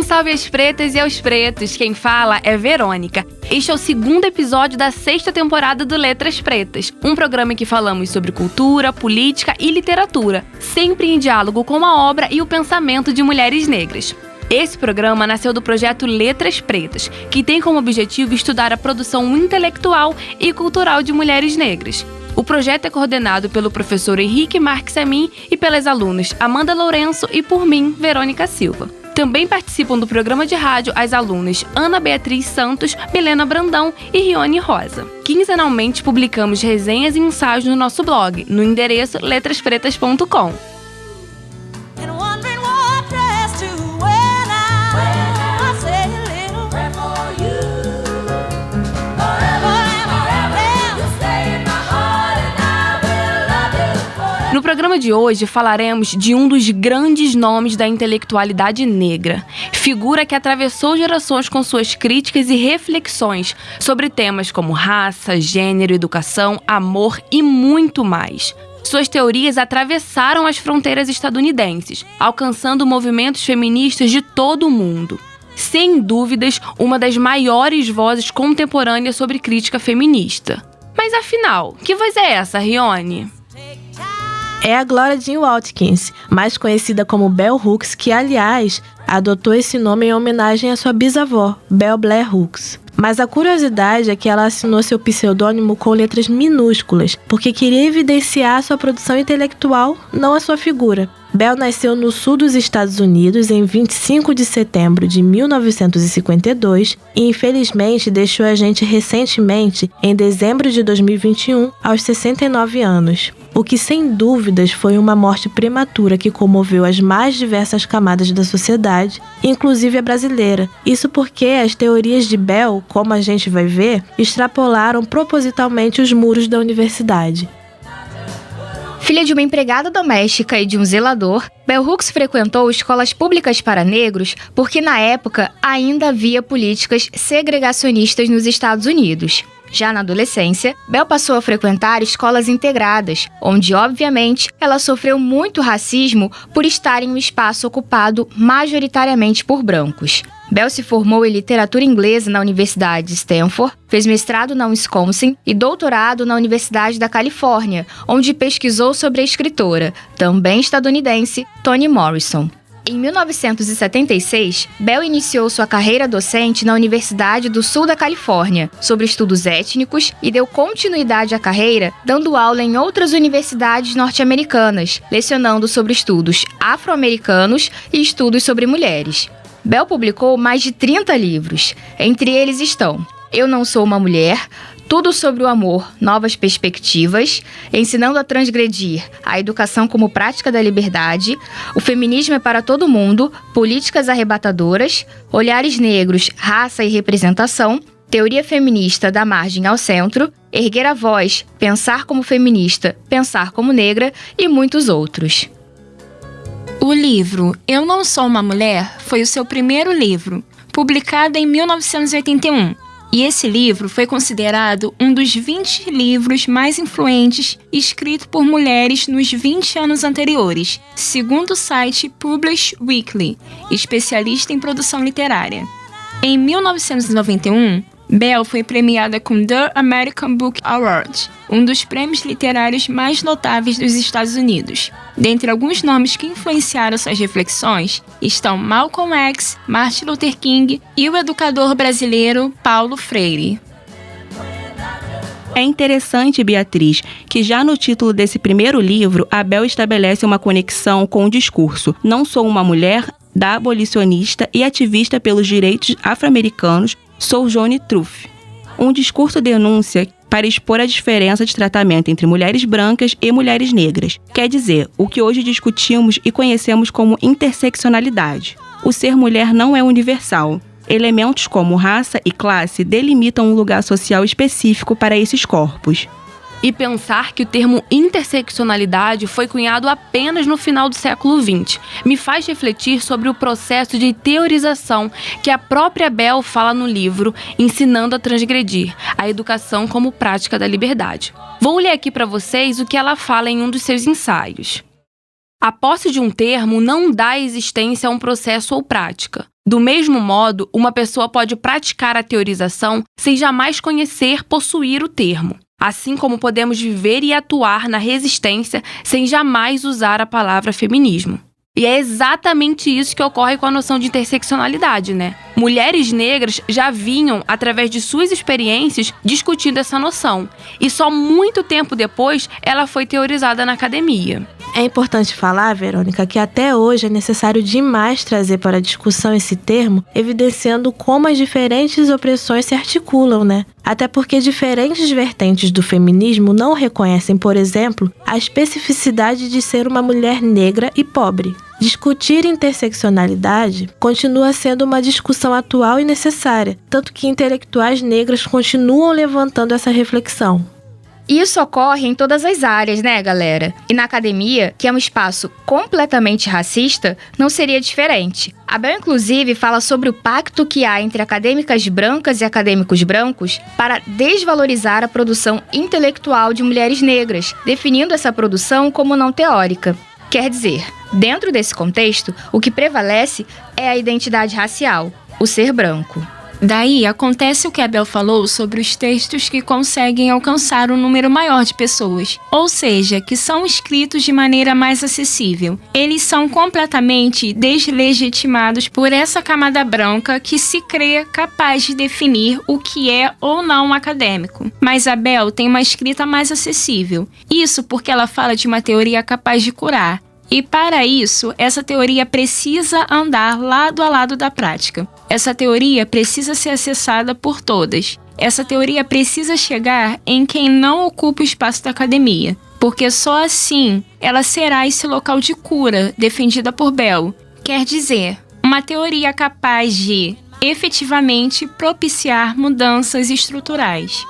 salve às pretas e aos pretos, quem fala é Verônica. Este é o segundo episódio da 6ª temporada do Letras Pretas, um programa em que falamos sobre cultura, política e literatura, sempre em diálogo com a obra e o pensamento de mulheres negras. Esse programa nasceu do projeto Letras Pretas, que tem como objetivo estudar a produção intelectual e cultural de mulheres negras. O projeto é coordenado pelo professor Henrique Marques Amin e pelas alunas Amanda Lourenço e por mim, Verônica Silva. Também participam do programa de rádio as alunas Ana Beatriz Santos, Milena Brandão e Rione Rosa. Quinzenalmente publicamos resenhas e ensaios no nosso blog, no endereço letraspretas.com. No programa de hoje falaremos de um dos grandes nomes da intelectualidade negra, figura que atravessou gerações com suas críticas e reflexões sobre temas como raça, gênero, educação, amor e muito mais. Suas teorias atravessaram as fronteiras estadunidenses, alcançando movimentos feministas de todo o mundo. Sem dúvidas, uma das maiores vozes contemporâneas sobre crítica feminista. Mas afinal, que voz é essa, Rione? É a Gloria Jean Watkins, mais conhecida como Bell Hooks, que, aliás, adotou esse nome em homenagem à sua bisavó, Bell Blair Hooks. Mas a curiosidade é que ela assinou seu pseudônimo com letras minúsculas, porque queria evidenciar sua produção intelectual, não a sua figura. Bell nasceu no sul dos Estados Unidos em 25 de setembro de 1952 e, infelizmente, deixou a gente recentemente, em dezembro de 2021, aos 69 anos. O que, sem dúvidas, foi uma morte prematura que comoveu as mais diversas camadas da sociedade, inclusive a brasileira. Isso porque as teorias de Bell, como a gente vai ver, extrapolaram propositalmente os muros da universidade. Filha de uma empregada doméstica e de um zelador, Bell Hooks frequentou escolas públicas para negros porque, na época, ainda havia políticas segregacionistas nos Estados Unidos. Já na adolescência, Bell passou a frequentar escolas integradas, onde, obviamente, ela sofreu muito racismo por estar em um espaço ocupado majoritariamente por brancos. Bell se formou em literatura inglesa na Universidade de Stanford, fez mestrado na Wisconsin e doutorado na Universidade da Califórnia, onde pesquisou sobre a escritora, também estadunidense, Toni Morrison. Em 1976, Bell iniciou sua carreira docente na Universidade do Sul da Califórnia, sobre estudos étnicos, e deu continuidade à carreira dando aula em outras universidades norte-americanas, lecionando sobre estudos afro-americanos e estudos sobre mulheres. Bell publicou mais de 30 livros. Entre eles estão Eu Não Sou Uma Mulher, Tudo sobre o Amor, Novas Perspectivas, Ensinando a Transgredir, A Educação como Prática da Liberdade, O Feminismo é para Todo Mundo, Políticas Arrebatadoras, Olhares Negros, Raça e Representação, Teoria Feminista da Margem ao Centro, Erguer a Voz, Pensar como Feminista, Pensar como Negra e muitos outros. O livro Eu Não Sou Uma Mulher foi o seu primeiro livro, publicado em 1981. E esse livro foi considerado um dos 20 livros mais influentes escritos por mulheres nos 20 anos anteriores, segundo o site Publish Weekly, especialista em produção literária. Em 1991, Bell foi premiada com The American Book Award, um dos prêmios literários mais notáveis dos Estados Unidos. Dentre alguns nomes que influenciaram suas reflexões estão Malcolm X, Martin Luther King e o educador brasileiro Paulo Freire. É interessante, Beatriz, que já no título desse primeiro livro, a Bell estabelece uma conexão com o discurso Não Sou Uma Mulher, da abolicionista e ativista pelos direitos afro-americanos Sojourner Truth. Um discurso denúncia para expor a diferença de tratamento entre mulheres brancas e mulheres negras. Quer dizer, o que hoje discutimos e conhecemos como interseccionalidade. O ser mulher não é universal. Elementos como raça e classe delimitam um lugar social específico para esses corpos. E pensar que o termo interseccionalidade foi cunhado apenas no final do século XX me faz refletir sobre o processo de teorização que a própria Bell fala no livro Ensinando a Transgredir, a Educação como Prática da Liberdade. Vou ler aqui para vocês o que ela fala em um dos seus ensaios. A posse de um termo não dá existência a um processo ou prática. Do mesmo modo, uma pessoa pode praticar a teorização sem jamais conhecer, possuir o termo. Assim como podemos viver e atuar na resistência sem jamais usar a palavra feminismo. E é exatamente isso que ocorre com a noção de interseccionalidade, né? Mulheres negras já vinham, através de suas experiências, discutindo essa noção. E só muito tempo depois, ela foi teorizada na academia. É importante falar, Verônica, que até hoje é necessário demais trazer para a discussão esse termo, evidenciando como as diferentes opressões se articulam, né? Até porque diferentes vertentes do feminismo não reconhecem, por exemplo, a especificidade de ser uma mulher negra e pobre. Discutir interseccionalidade continua sendo uma discussão atual e necessária, tanto que intelectuais negras continuam levantando essa reflexão. Isso ocorre em todas as áreas, né, galera? E na academia, que é um espaço completamente racista, não seria diferente. A Bell, inclusive, fala sobre o pacto que há entre acadêmicas brancas e acadêmicos brancos para desvalorizar a produção intelectual de mulheres negras, definindo essa produção como não teórica. Quer dizer, dentro desse contexto, o que prevalece é a identidade racial, o ser branco. Daí, acontece o que a Bell falou sobre os textos que conseguem alcançar um número maior de pessoas, ou seja, que são escritos de maneira mais acessível. Eles são completamente deslegitimados por essa camada branca que se crê capaz de definir o que é ou não acadêmico. Mas a Bell tem uma escrita mais acessível. Isso porque ela fala de uma teoria capaz de curar. E para isso, essa teoria precisa andar lado a lado da prática. Essa teoria precisa ser acessada por todas. Essa teoria precisa chegar em quem não ocupa o espaço da academia, porque só assim ela será esse local de cura defendida por Bell. Quer dizer, uma teoria capaz de, efetivamente, propiciar mudanças estruturais.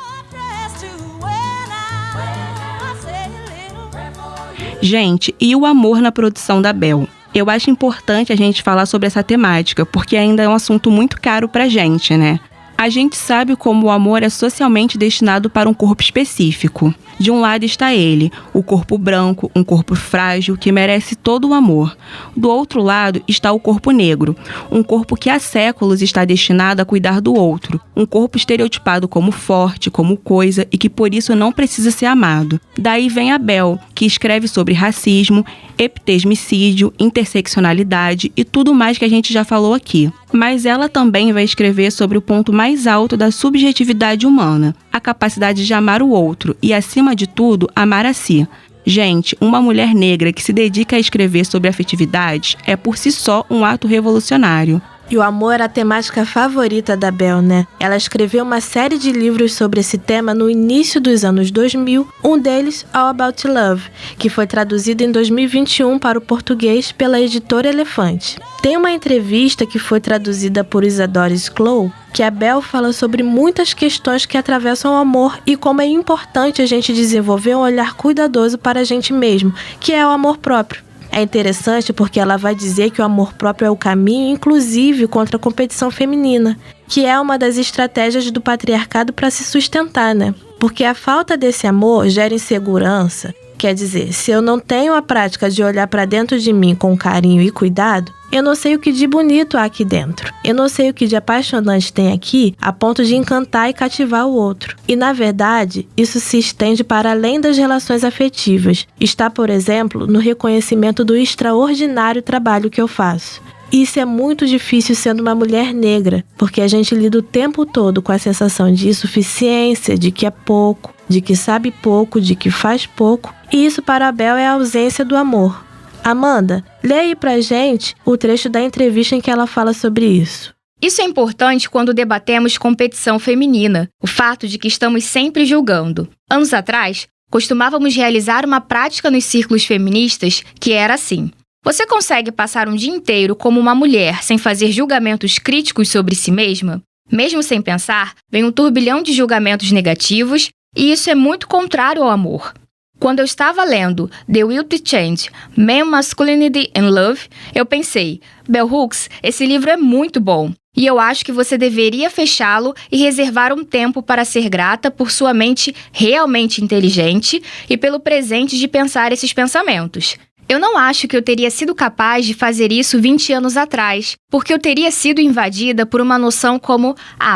Gente, e o amor na produção da Bell? Eu acho importante a gente falar sobre essa temática, porque ainda é um assunto muito caro pra gente, né? A gente sabe como o amor é socialmente destinado para um corpo específico. De um lado está ele, o corpo branco, um corpo frágil que merece todo o amor. Do outro lado está o corpo negro, um corpo que há séculos está destinado a cuidar do outro. Um corpo estereotipado como forte, como coisa e que por isso não precisa ser amado. Daí vem a Bell, que escreve sobre racismo, epitesmicídio, interseccionalidade e tudo mais que a gente já falou aqui. Mas ela também vai escrever sobre o ponto mais alto da subjetividade humana, a capacidade de amar o outro e, acima de tudo, amar a si. Gente, uma mulher negra que se dedica a escrever sobre afetividade é por si só um ato revolucionário. E o amor era a temática favorita da Bell, né? Ela escreveu uma série de livros sobre esse tema no início dos anos 2000, um deles, All About Love, que foi traduzido em 2021 para o português pela editora Elefante. Tem uma entrevista que foi traduzida por Isadora Sklow, que a Bell fala sobre muitas questões que atravessam o amor e como é importante a gente desenvolver um olhar cuidadoso para a gente mesmo, que é o amor próprio. É interessante porque ela vai dizer que o amor próprio é o caminho, inclusive, contra a competição feminina, que é uma das estratégias do patriarcado para se sustentar, né? Porque a falta desse amor gera insegurança. Quer dizer, se eu não tenho a prática de olhar para dentro de mim com carinho e cuidado, eu não sei o que de bonito há aqui dentro. Eu não sei o que de apaixonante tem aqui a ponto de encantar e cativar o outro. E, na verdade, isso se estende para além das relações afetivas. Está, por exemplo, no reconhecimento do extraordinário trabalho que eu faço. Isso é muito difícil sendo uma mulher negra, porque a gente lida o tempo todo com a sensação de insuficiência, de que é pouco, de que sabe pouco, de que faz pouco. E isso para a Bell é a ausência do amor. Amanda, lê aí pra gente o trecho da entrevista em que ela fala sobre isso. Isso é importante quando debatemos competição feminina, o fato de que estamos sempre julgando. Anos atrás, costumávamos realizar uma prática nos círculos feministas que era assim. Você consegue passar um dia inteiro como uma mulher sem fazer julgamentos críticos sobre si mesma? Mesmo sem pensar, vem um turbilhão de julgamentos negativos e isso é muito contrário ao amor. Quando eu estava lendo The Will to Change, Man, Masculinity and Love, eu pensei, Bell Hooks, esse livro é muito bom. E eu acho que você deveria fechá-lo e reservar um tempo para ser grata por sua mente realmente inteligente e pelo presente de pensar esses pensamentos. Eu não acho que eu teria sido capaz de fazer isso 20 anos atrás, porque eu teria sido invadida por uma noção como,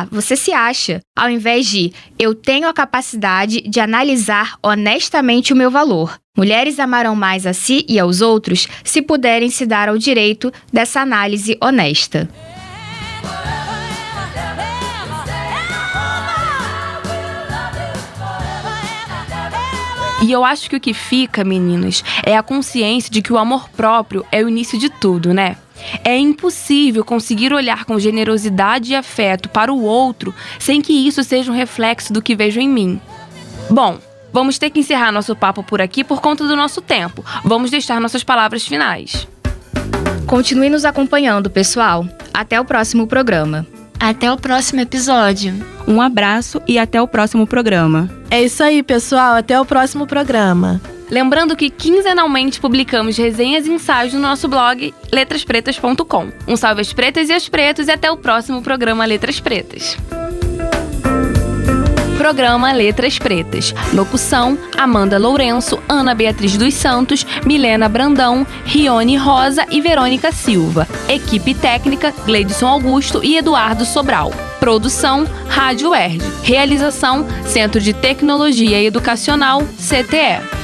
você se acha, ao invés de, eu tenho a capacidade de analisar honestamente o meu valor. Mulheres amarão mais a si e aos outros se puderem se dar ao direito dessa análise honesta. E eu acho que o que fica, meninas, é a consciência de que o amor próprio é o início de tudo, né? É impossível conseguir olhar com generosidade e afeto para o outro sem que isso seja um reflexo do que vejo em mim. Bom, vamos ter que encerrar nosso papo por aqui por conta do nosso tempo. Vamos deixar nossas palavras finais. Continue nos acompanhando, pessoal. Até o próximo programa. Até o próximo episódio. Um abraço e até o próximo programa. É isso aí, pessoal. Até o próximo programa. Lembrando que quinzenalmente publicamos resenhas e ensaios no nosso blog letraspretas.com. Um salve às pretas e aos pretos e até o próximo programa Letras Pretas. Programa Letras Pretas. Locução: Amanda Lourenço, Ana Beatriz dos Santos, Milena Brandão, Rione Rosa e Verônica Silva. Equipe técnica: Gleidson Augusto e Eduardo Sobral. Produção: Rádio UERJ. Realização: Centro de Tecnologia Educacional, CTE.